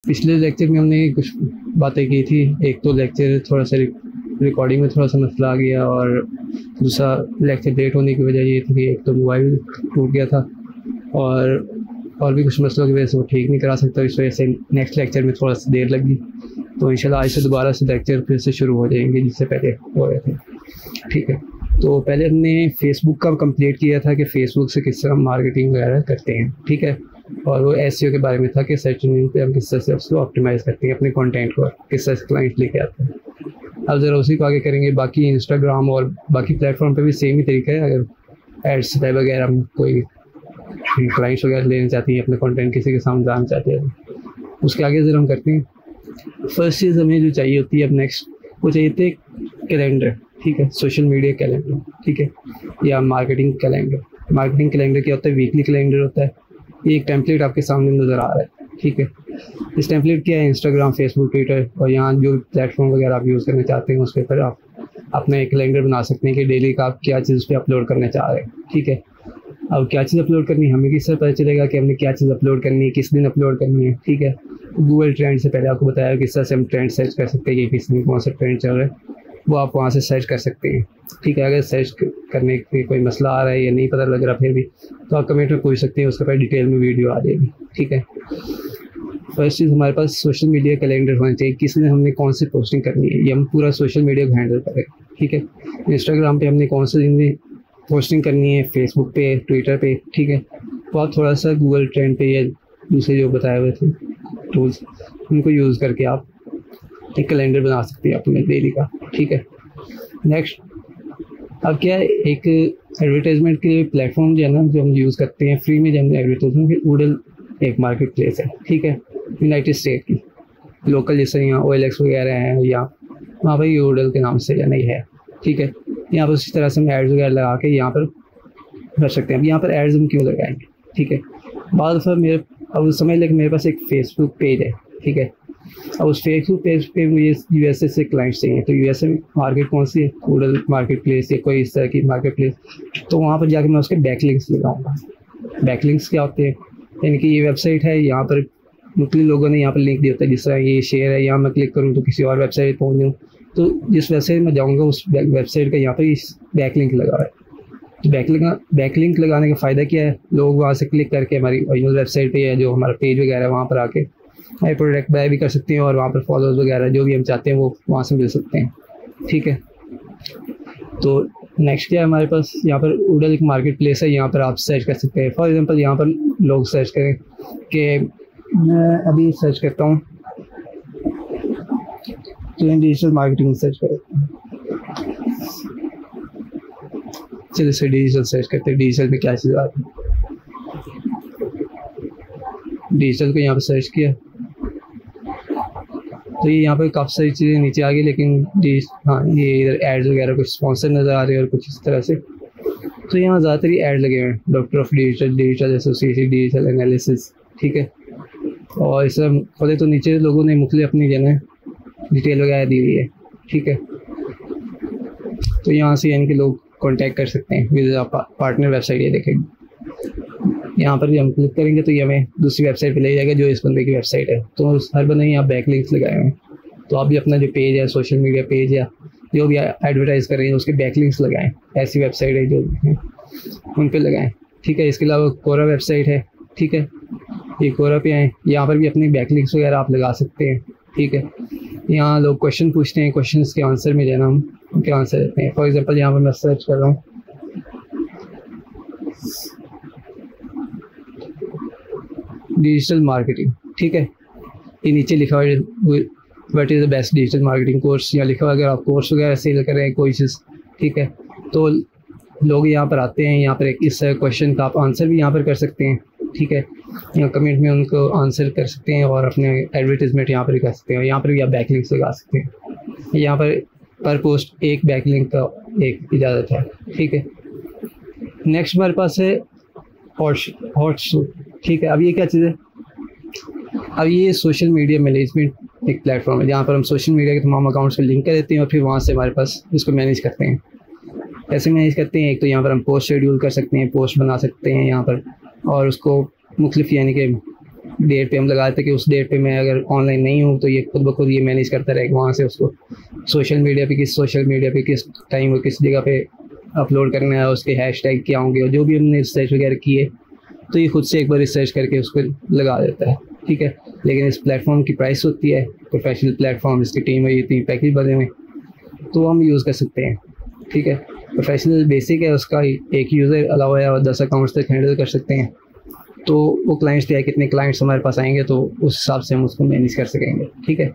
पिछले लेक्चर में हमने कुछ बातें की थी। एक तो लेक्चर थोड़ा सा रिकॉर्डिंग में थोड़ा सा मसला आ गया, और दूसरा लेक्चर लेट होने की वजह ये थी कि एक तो मोबाइल टूट गया था, और भी कुछ मसलों की वजह से वो ठीक नहीं करा सकता। इस वजह से नेक्स्ट लेक्चर में थोड़ा सा देर लगी। तो इंशाल्लाह आज से दोबारा से लेक्चर फिर से शुरू हो जाएंगे जिससे पहले हो रहे थे। ठीक है, तो पहले हमने फेसबुक का कंप्लीट किया था कि फेसबुक से किस तरह मार्केटिंग वगैरह करते हैं। ठीक है, और वो एसईओ के बारे में था कि सर्च इंजन पे हम किस तरह से उसको ऑप्टिमाइज़ करते हैं, अपने कंटेंट को किस तरह से क्लाइंट लेके आते हैं। अब ज़रा उसी को आगे करेंगे। बाकी इंस्टाग्राम और बाकी प्लेटफॉर्म पे भी सेम ही तरीका है। अगर एड्स वगैरह हम कोई क्लाइंट्स वगैरह लेना चाहती हैं, अपने कंटेंट किसी के सामने लाना चाहते हैं, उसके आगे ज़रा हम करते हैं। फर्स्ट चीज़ हमें जो चाहिए होती है अब नेक्स्ट, वो चाहिए थे कैलेंडर। ठीक है, सोशल मीडिया कैलेंडर। ठीक है, या मार्केटिंग कैलेंडर। मार्केटिंग कैलेंडर क्या होता है? वीकली कैलेंडर होता है। ये एक टेम्पलेट आपके सामने नज़र आ रहा है। ठीक है, इस टेम्पलेट क्या है? इंस्टाग्राम, फेसबुक, ट्विटर और यहाँ जो प्लेटफॉर्म वगैरह आप यूज़ करना चाहते हैं उस पर आप अपना एक कैलेंडर बना सकते हैं कि डेली का आप क्या चीज़ उस पर अपलोड करना चाह रहे हैं। ठीक है, अब क्या चीज़ अपलोड करनी है हमें किससे पता चलेगा कि हमने क्या चीज़ अपलोड करनी है, किस दिन अपलोड करनी है। ठीक है, गूगल ट्रेंड से पहले आपको बताया किस तरह से हम ट्रेंड सर्च कर सकते हैं कि किस दिन कौन सा ट्रेंड चल रहा है, वो आप वहाँ से सर्च कर सकते हैं। ठीक है, अगर सर्च करने के कोई मसला आ रहा है या नहीं पता लग रहा फिर भी, तो आप कमेंट में पूछ सकते हैं, उसके बाद डिटेल में वीडियो आ जाएगी। ठीक है, फर्स्ट चीज़ हमारे पास सोशल मीडिया कैलेंडर होना चाहिए। किस दिन हमने कौन सी पोस्टिंग करनी है, ये हम पूरा सोशल मीडिया को हैंडल करें। ठीक है, इंस्टाग्राम पे हमने कौन से दिन में पोस्टिंग करनी है, फेसबुक पे, ट्विटर पे। ठीक है, तो आप थोड़ा सा गूगल ट्रेंड पे या दूसरे जो बताए हुए थे टूल्स, उनको यूज़ करके आप एक कैलेंडर बना सकते हैं अपने डेली का। ठीक है, नेक्स्ट अब क्या है, एक एडवर्टाइजमेंट के लिए प्लेटफॉर्म जो है ना, जो हम यूज़ करते हैं फ्री में, जो हमने एडवर्टाइजमेंट, वूडल एक मार्केट प्लेस है। ठीक है, यूनाइटेड स्टेट की लोकल, जैसे यहाँ OLX वगैरह हैं, या वहाँ पर वूडल के नाम से या नहीं है। ठीक है, यहाँ पर उसी तरह से हम एड्स वगैरह लगा के यहाँ पर कर सकते हैं। अब यहाँ पर एड्स हम क्यों लगाएंगे? ठीक है, बाद फिर अब समझ लें कि मेरे पास एक फेसबुक पेज है। ठीक है, अब उस फेसबुक पेज पे मुझे USA से क्लाइंट्स चाहिए, तो USA मार्केट कौन सी है? गूगल मार्केट प्लेस या कोई इस तरह की मार्केट प्लेस। तो वहाँ पर जाकर मैं उसके बैकलिंक्स लगाऊंगा। बैकलिंक्स क्या होते हैं? यानी कि ये वेबसाइट है, यहाँ पर मुख्तलिफ लोगों ने यहाँ पर लिंक दिया होता है, जिस तरह ये शेयर है, यहाँ मैं क्लिक करूँ तो किसी और वेबसाइट पहुँच जाऊँ, तो जिस वेबसाइट में जाऊँगा उस वेबसाइट का यहाँ पर इस बैकलिंक लगा है। तो बैकलिंक लगाने का फ़ायदा क्या है? लोग वहाँ से क्लिक करके हमारी ओरिजिनल वेबसाइट पे या जो हमारा पेज वगैरह है वहाँ पर आके हमारे प्रोडक्ट बाय भी कर सकते हैं, और वहाँ पर फॉलोअर्स वगैरह जो भी हम चाहते हैं वो वहाँ से मिल सकते हैं। ठीक है, तो नेक्स्ट क्या है हमारे पास? यहाँ पर वूडल एक मार्केट प्लेस है, यहाँ पर आप सर्च कर सकते हैं। फॉर एग्जांपल यहाँ पर लोग सर्च करें कि मैं अभी सर्च करता हूँ डिजिटल मार्केटिंग सर्च करें, चलिए से डिजिटल सर्च करते हैं। डिजिटल में क्या चीज़ आती है? डिजिटल को यहाँ पर सर्च किया तो ये यहाँ पर काफ़ी सारी चीज़ें नीचे आ गई, लेकिन हाँ ये इधर एड्स वगैरह कुछ स्पॉन्सर नज़र आ रहे हैं और कुछ इस तरह से। तो यहाँ ज़्यादातर ही एड लगे हुए हैं, doctor of digital, digital association, digital analysis. ठीक है, और इस खोले तो नीचे लोगों ने मुख्तलिफ अपनी जो है डिटेल वगैरह दी हुई है। ठीक है, तो यहाँ से यानी कि लोग कांटेक्ट कर सकते हैं विद पार्टनर वेबसाइट। ये देखेंगे यहाँ पर भी हम क्लिक करेंगे तो ये हमें दूसरी वेबसाइट पे ले जाएगा जो इस बंदे की वेबसाइट है। तो हर बंदे यहाँ बैकलिंक्स लगाए हुए हैं, तो आप भी अपना जो पेज है, सोशल मीडिया पेज या जो भी एडवर्टाइज कर रहे हैं उसके बैकलिंक्स लगाएं। ऐसी वेबसाइट है जो है उन पर लगाएं। ठीक है, इसके अलावा कोरा वेबसाइट है। ठीक है, ये कोरा पे आएँ, यहाँ पर भी अपनी बैकलिंक्स वगैरह आप लगा सकते हैं। ठीक है, यहाँ लोग क्वेश्चन पूछते हैं, क्वेश्चन के आंसर में जाना हम उनके आंसर देते हैं। फॉर एग्जांपल यहाँ पर मैं सर्च कर रहा हूँ डिजिटल मार्केटिंग। ठीक है, ये नीचे लिखा हुआ है what is the best digital marketing course, या लिखा हुआ अगर आप कोर्स वगैरह सेल कर रहे हैं कोई चीज़। ठीक है, तो लोग यहाँ पर आते हैं, यहाँ पर एक इस क्वेश्चन का आप आंसर भी यहाँ पर कर सकते हैं। ठीक है, यहाँ कमेंट में उनको आंसर कर सकते हैं और अपने एडवर्टीजमेंट यहाँ पर भी कर सकते हैं। यहाँ पर भी आप बैकलिंक्स लगा सकते हैं। यहाँ पर पोस्ट एक बैकलिंक का एक इजाज़त है। ठीक है, नेक्स्ट हमारे पास है हॉटसूट। ठीक है, अब ये क्या चीज़ है? अब ये सोशल मीडिया मैनेजमेंट एक प्लेटफॉर्म है जहाँ पर हम सोशल मीडिया के तमाम अकाउंट्स को लिंक कर देते हैं और फिर वहाँ से हमारे पास इसको मैनेज करते हैं। कैसे मैनेज करते हैं? एक तो यहाँ पर हम पोस्ट शेड्यूल कर सकते हैं, पोस्ट बना सकते हैं यहाँ पर, और उसको मुख्तलिफ यानी कि डेट पे हम लगाते कि उस डेट पे मैं अगर ऑनलाइन नहीं हूँ तो ये खुद ब खुद ये मैनेज करता रहेगा वहाँ से उसको सोशल मीडिया पे किस टाइम और किस जगह पे अपलोड करना है, उसके हैशटैग क्या होंगे और जो भी हमने रिसर्च वगैरह किए तो ये खुद से एक बार रिसर्च करके उसको लगा देता है, ठीक है। लेकिन इस प्लेटफॉर्म की प्राइस होती है, प्रोफेशनल प्लेटफॉर्म, इसकी टीम है, ये 3 पैकेज बने हुए तो हम यूज़ कर सकते हैं, ठीक है। प्रोफेशनल बेसिक है, उसका एक यूज़र अलाउ है और 10 अकाउंट्स तक हैंडल कर सकते हैं। तो वो क्लाइंट्स पे है, कितने क्लाइंट्स हमारे पास आएंगे तो उस हिसाब से हम उसको मैनेज कर सकेंगे, ठीक है।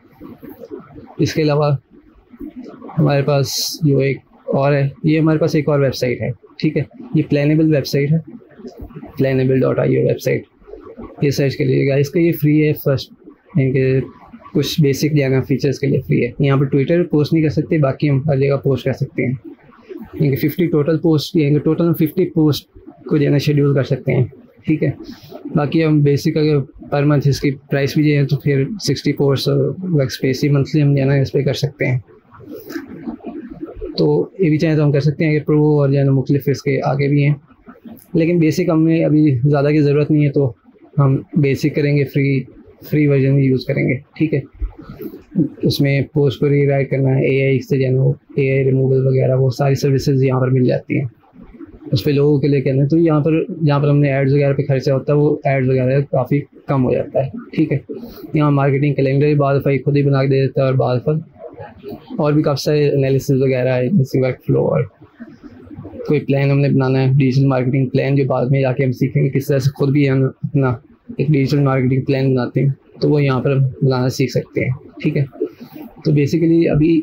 इसके अलावा हमारे पास जो एक और है, ये हमारे पास एक और वेबसाइट है, ठीक है। ये प्लानेबल वेबसाइट है, planable.io वेबसाइट, ये सर्च कर लीजिएगा। इसका ये फ्री है, फर्स्ट इनके कुछ बेसिक जाना फीचर्स के लिए फ्री है। यहाँ पर ट्विटर पोस्ट नहीं कर सकते, बाकी हम हर जगह पोस्ट कर सकते हैं। इनके 50 टोटल पोस्ट, इनके टोटल 50 पोस्ट को जो है ना शेड्यूल कर सकते हैं, ठीक है। बाकी हम बेसिक अगर पर मंथ इसकी प्राइस भी जो है तो फिर 60 पोस्ट वर्क स्पेस ही मंथली हम जो है ना इस पर कर सकते हैं। तो ये भी चाहें तो हम कर सकते हैं कि प्रो और जो है ना मुख्तलिफ इसके आगे भी हैं, लेकिन बेसिक हमें अभी ज़्यादा की ज़रूरत नहीं है तो हम बेसिक करेंगे, फ्री वर्जन यूज़ करेंगे, ठीक है। उसमें पोस्ट को रीराइट करना है, AI से जो है ना AI रिमूवल वगैरह वो सारी सर्विसेज यहाँ पर मिल जाती हैं। उस पर लोगों के लिए कहना है तो यहाँ पर हमने एड्स वगैरह पे खर्चा होता है वो एड्स वगैरह काफ़ी कम हो जाता है, ठीक है। यहाँ मार्केटिंग कैलेंडर भी बाद दफ़ा खुद ही बना के दे देता है और बाद दफ़ा और भी काफ़ी सारे एनालिसिस वगैरह है, जैसे वर्क फ्लो और कोई प्लान हमने बनाना है, डिजिटल मार्केटिंग प्लान, जो बाद में जाके हम सीखेंगे किस तरह से खुद भी हम अपना एक डिजिटल मार्केटिंग प्लान बनाते हैं तो वो यहाँ पर बनाना सीख सकते हैं, ठीक है। तो बेसिकली अभी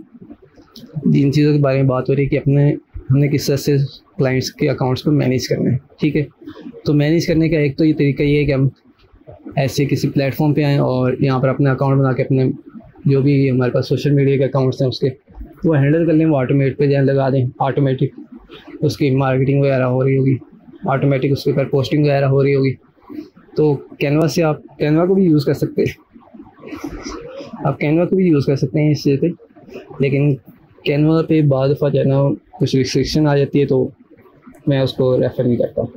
जिन चीज़ों के बारे में बात हो रही है कि हमने किस तरह से क्लाइंट्स के अकाउंट्स को मैनेज करना है, ठीक है। तो मैनेज करने का एक तो ये तरीका ये है कि हम ऐसे किसी प्लेटफॉर्म पे आएँ और यहाँ पर अपना अकाउंट बना के अपने जो भी हमारे पास सोशल मीडिया के अकाउंट्स हैं उसके वो हैंडल कर लें, वो ऑटोमेट पे जाए लगा दें, ऑटोमेटिक उसकी मार्केटिंग वगैरह हो रही होगी, ऑटोमेटिक उसके ऊपर पोस्टिंग वगैरह हो रही होगी। तो कैनवा से आप कैनवा को भी यूज़ कर सकते हैं, आप कैनवा को भी यूज़ कर सकते हैं इस चीज़ पे, लेकिन कैनवा पे बाद दफ़ा जो है ना कुछ रिस्ट्रिक्शन आ जाती है तो मैं उसको रेफ़र नहीं करता।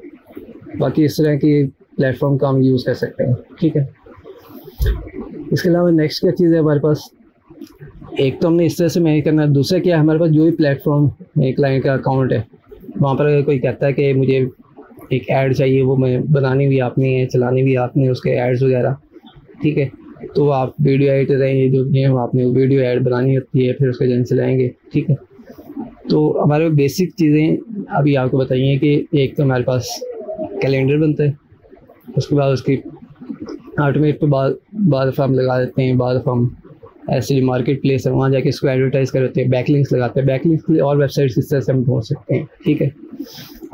बाकी इस तरह की प्लेटफॉर्म का हम यूज़ कर सकते हैं, ठीक है। इसके अलावा नेक्स्ट क्या चीज़ है हमारे पास, एक तो हमने इस तरह से मैनेज करना है, दूसरा क्या है हमारे पास जो भी प्लेटफॉर्म एक क्लाइंट का अकाउंट है वहाँ पर अगर कोई कहता है कि मुझे एक ऐड चाहिए, वो मैं बनानी भी आपने है, चलानी भी आपने उसके एड्स वगैरह, ठीक है। तो आप वीडियो एडिटर रहेंगे जो भी है आपने वीडियो ऐड बनानी होती है, फिर उसके जन चलाएँगे, ठीक है। तो हमारे बेसिक चीज़ें अभी आपको बताइए कि एक तो हमारे पास कैलेंडर बनता है, उसके बाद उसकी ऑटोमेट पे बाद दफ़ा हम लगा देते हैं, बाद दफ़ा हम ऐसे जो मार्केट प्लेस है वहाँ जाके इसको एडवर्टाइज़ करते हैं, बैकलिंक्स लगाते हैं। बैकलिंक्स के लिए और वेबसाइट्स इस तरह से हम ढूंढ सकते हैं, ठीक है।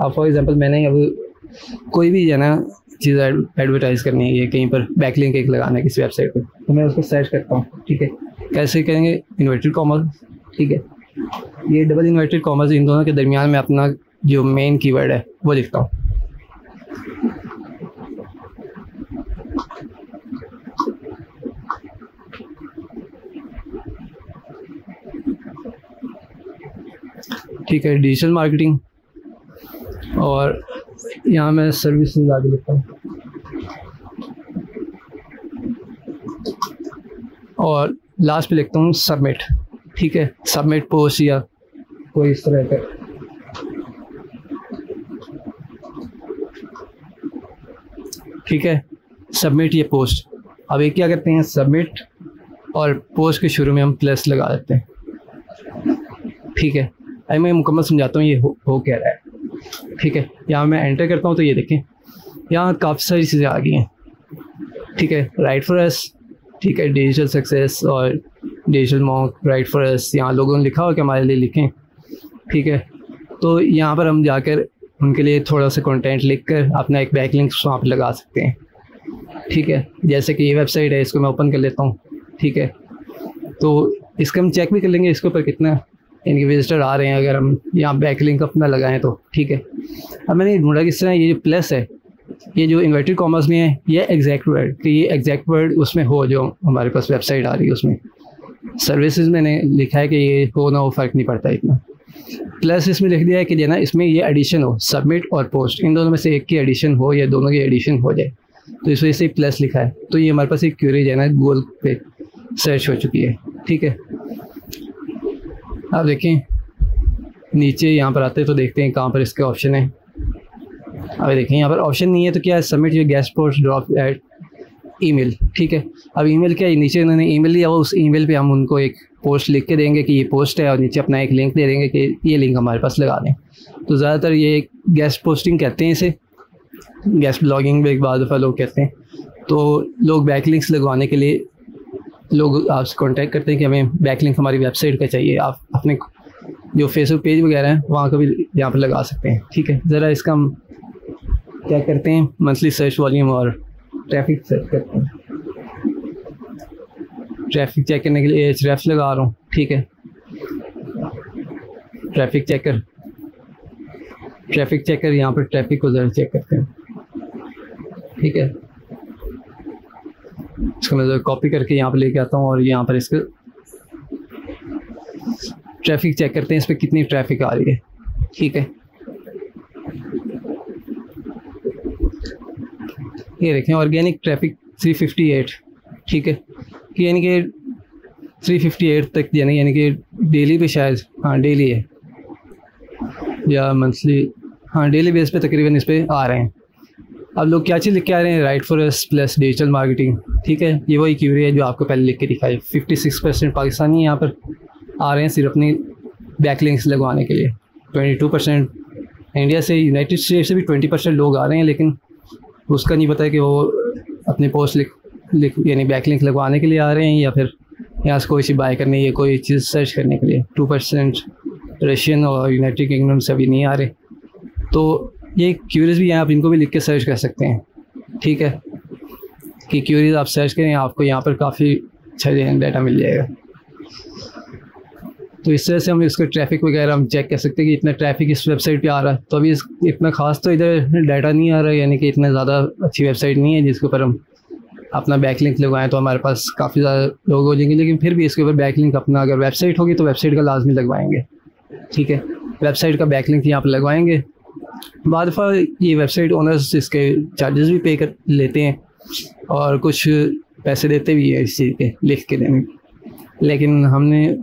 अब फॉर एग्जांपल मैंने अब कोई भी जो है ना चीज़ एडवर्टाइज़ करनी है, ये कहीं पर बैकलिंक एक लगाना है किसी वेबसाइट पर, तो मैं उसको सर्च करता हूँ, ठीक है। कैसे करेंगे, इन्वर्टेड कॉमर्स, ठीक है। ये डबल इन्वर्टेड कॉमर्स, इन दोनों के दरमियान में अपना जो मेन कीवर्ड है वो लिखता हूँ। ठीक है, डिजिटल मार्केटिंग, और यहाँ मैं सर्विसेज आगे लिखता हूँ और लास्ट पे लिखता हूँ सबमिट, ठीक है। सबमिट पोस्ट या कोई इस तरह का, ठीक है। सबमिट ये पोस्ट, अब ये क्या करते हैं, सबमिट और पोस्ट के शुरू में हम प्लस लगा देते हैं, ठीक है। अभी मैं मुकम्मल समझाता हूँ ये हो क्या रहा है, ठीक है। यहाँ मैं एंटर करता हूँ तो ये देखें यहाँ काफ़ी सारी चीज़ें आ गई हैं, ठीक है। राइट फॉर अस, ठीक है, डिजिटल सक्सेस और digital mock, right for us, यहाँ लोगों ने लिखा हो कि हमारे लिए लिखें, ठीक है। तो यहाँ पर हम जाकर उनके लिए थोड़ा सा कंटेंट लिखकर अपना एक बैकलिंक वहाँ पर लगा सकते हैं, ठीक है। जैसे कि ये वेबसाइट है, इसको मैं ओपन कर लेता हूँ, ठीक है। तो इसका हम चेक भी कर लेंगे इसके ऊपर कितना इनके विजिटर आ रहे हैं, अगर हम यहाँ बैकलिंक अपना लगाएं तो, ठीक है। अब मैंने ढूंढा किस तरह, ये जो प्लस है, ये जो इन्वर्टेड कॉमर्स में है, ये एग्जैक्ट वर्ड, कि ये एग्जैक्ट वर्ड उसमें हो जो हमारे पास वेबसाइट आ रही है उसमें। सर्विसेज मैंने लिखा है कि ये हो ना हो, फ़र्क नहीं पड़ता इतना। प्लस इसमें लिख दिया है कि ना इसमें ये एडिशन हो, सबमिट और पोस्ट, इन दोनों में से एक की एडिशन हो या दोनों की एडिशन हो जाए। तो इस वजह से प्लस लिखा है। तो ये हमारे पास एक क्वेरी जो है ना गूगल पे सर्च हो चुकी है, ठीक है। आप देखें नीचे यहाँ पर आते हैं तो देखते हैं कहाँ पर इसका ऑप्शन है। अब देखें यहाँ पर ऑप्शन नहीं है तो क्या है, submit your guest post drop eight email, ठीक है। अब ईमेल क्या है, नीचे उन्होंने ईमेल दिया, वो उस ईमेल पे हम उनको एक पोस्ट लिख के देंगे कि ये पोस्ट है और नीचे अपना एक लिंक दे देंगे कि ये लिंक हमारे पास लगा दें। तो ज़्यादातर ये गेस्ट पोस्टिंग कहते हैं इसे, गेस्ट ब्लॉगिंग भी एक बाद दफ़ा लोग कहते हैं। तो लोग बैकलिंक्स लगवाने के लिए लोग आपसे कांटेक्ट करते हैं कि हमें बैकलिंक हमारी वेबसाइट का चाहिए। आप अपने जो फेसबुक पेज वगैरह है वहाँ का भी यहाँ पर लगा सकते हैं, ठीक है। ज़रा इसका हम क्या करते हैं, मंथली सर्च वॉल्यूम और ट्रैफिक सर्च करते हैं। ट्रैफिक चेक करने के लिए href लगा रहा हूँ, ठीक है। ट्रैफिक चेकर यहाँ पर ट्रैफिक को ज़रा चेक करते हैं, ठीक है। इसको मैं ज़रा कॉपी करके यहाँ पर लेके आता हूँ और यहाँ पर इसका ट्रैफिक चेक करते हैं, इस पर कितनी ट्रैफिक आ रही है, ठीक है। ये देखें ऑर्गेनिक ट्रैफिक 358, ठीक है। कि यानी कि 358 तक यानी कि डेली पे शायद, हाँ डेली है या मंथली, हाँ डेली बेस पे तकरीबन इस पे आ रहे हैं। अब लोग क्या चीज़ लिख के आ रहे हैं, right for us plus digital marketing, ठीक है। ये वही क्यूरी है जो आपको पहले लिख के दिखाई। 56% पाकिस्तानी यहाँ पर आ रहे हैं सिर्फ अपनी बैकलिंक्स लगवाने के लिए। 22% इंडिया से, यूनाइटेड स्टेट से भी 20% लोग आ रहे हैं, लेकिन उसका नहीं पता है कि वो अपने पोस्ट लिख यानी बैकलिंक लगवाने के लिए आ रहे हैं या फिर यहाँ से कोई सी बाय करने या कोई चीज़ सर्च करने के लिए। 2% रशियन और यूनाइटेड किंगडम से अभी नहीं आ रहे। तो ये क्यूरीज भी हैं, आप इनको भी लिख के सर्च कर सकते हैं, ठीक है। कि क्यूरीज आप सर्च करें, आपको यहाँ पर काफ़ी अच्छा डाटा मिल जाएगा। तो इस तरह से हम इसका ट्रैफिक वगैरह हम चेक कर सकते हैं कि इतना ट्रैफिक इस वेबसाइट पे आ रहा है। तो अभी इतना ख़ास तो इधर डाटा नहीं आ रहा है, यानी कि इतना ज़्यादा अच्छी वेबसाइट नहीं है जिसके ऊपर हम अपना बैकलिंक लगवाएं तो हमारे पास काफ़ी ज़्यादा लोग हो जाएंगे। लेकिन फिर भी इसके ऊपर बैकलिंक अपना अगर वेबसाइट होगी तो वेबसाइट का लाजमी लगवाएंगे, ठीक है। वेबसाइट का बैकलिंक यहाँ पर लगवाएंगे। बाद दफ़ा ये वेबसाइट ओनर्स इसके चार्जेस भी पे कर लेते हैं और कुछ पैसे देते भी हैं इस चीज़ के लिख के देने, लेकिन हमने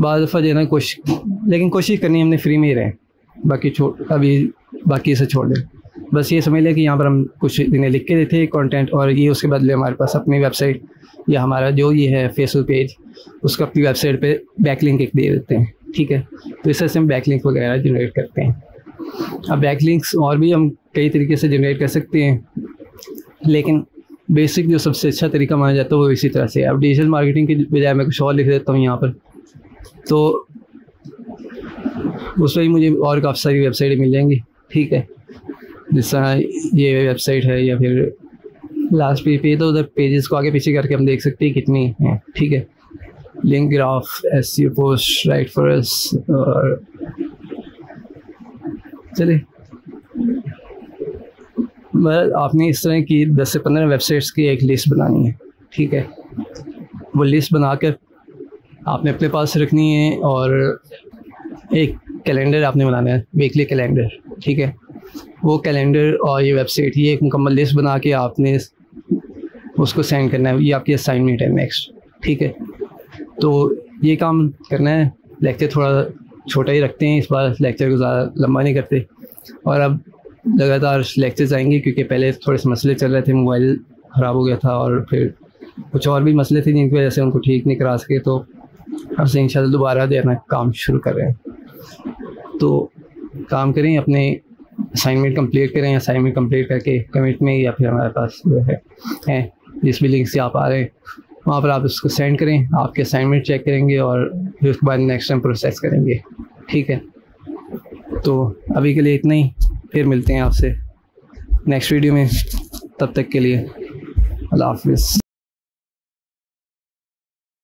बाद दफ़ा देना कोशिश करनी हमने फ्री में ही रहे, बाकी से छोड़ दें। बस ये समझ लें कि यहाँ पर हम कुछ इन्हें लिख के देते हैं कंटेंट और ये उसके बदले हमारे पास अपनी वेबसाइट या हमारा जो ये है फेसबुक पेज उसका अपनी वेबसाइट पे बैकलिंक एक दे देते हैं, ठीक है। तो इस तरह से हम बैकलिंक वगैरह जनरेट करते हैं। अब बैकलिंक्स और भी हम कई तरीके से जनरेट कर सकते हैं, लेकिन बेसिक जो सबसे अच्छा तरीका माना जाता है वो इसी तरह से। अब डिजिटल मार्केटिंग की बजाय मैं कुछ और लिख देता हूँ यहाँ पर, तो उसमें ही मुझे और काफ़ी सारी वेबसाइटें मिल जाएंगी, ठीक है। जिस तरह ये वेबसाइट है या फिर लास्ट पेज पे, तो उधर पेजेस को आगे पीछे करके हम देख सकते हैं कितनी हैं, ठीक है। Link graph, SEO post, right for us, और चलिए आपने इस तरह की 10 से 15 वेबसाइट्स की एक लिस्ट बनानी है, ठीक है। वो लिस्ट बनाकर आपने अपने पास रखनी है और एक कैलेंडर आपने बनाना है, वीकली कैलेंडर, ठीक है। वो कैलेंडर और ये वेबसाइट, ये एक मुकम्मल लिस्ट बना के आपने उसको सेंड करना है। ये आपकी असाइनमेंट है नेक्स्ट, ठीक है। तो ये काम करना है। लेक्चर थोड़ा छोटा ही रखते हैं इस बार, लेक्चर को ज़्यादा लंबा नहीं करते। और अब लगातार लेक्चर्स आएंगे क्योंकि पहले थोड़े से मसले चल रहे थे, मोबाइल ख़राब हो गया था और फिर कुछ और भी मसले थे जिनकी वजह से उनको ठीक नहीं करा सके। तो अब से इंशाल्लाह दोबारा देना काम शुरू कर रहे हैं। तो काम करें, अपने असाइनमेंट कंप्लीट करें। असाइनमेंट कंप्लीट करके कमिट में या फिर हमारे पास जो है जिस भी लिंक से आप आ रहे हैं वहाँ पर आप उसको सेंड करें। आपके असाइनमेंट चेक करेंगे और फिर उसके बाद नेक्स्ट टाइम प्रोसेस करेंगे, ठीक है। तो अभी के लिए इतना ही, फिर मिलते हैं आपसे नेक्स्ट वीडियो में। तब तक के लिए अल्लाह हाफिज़।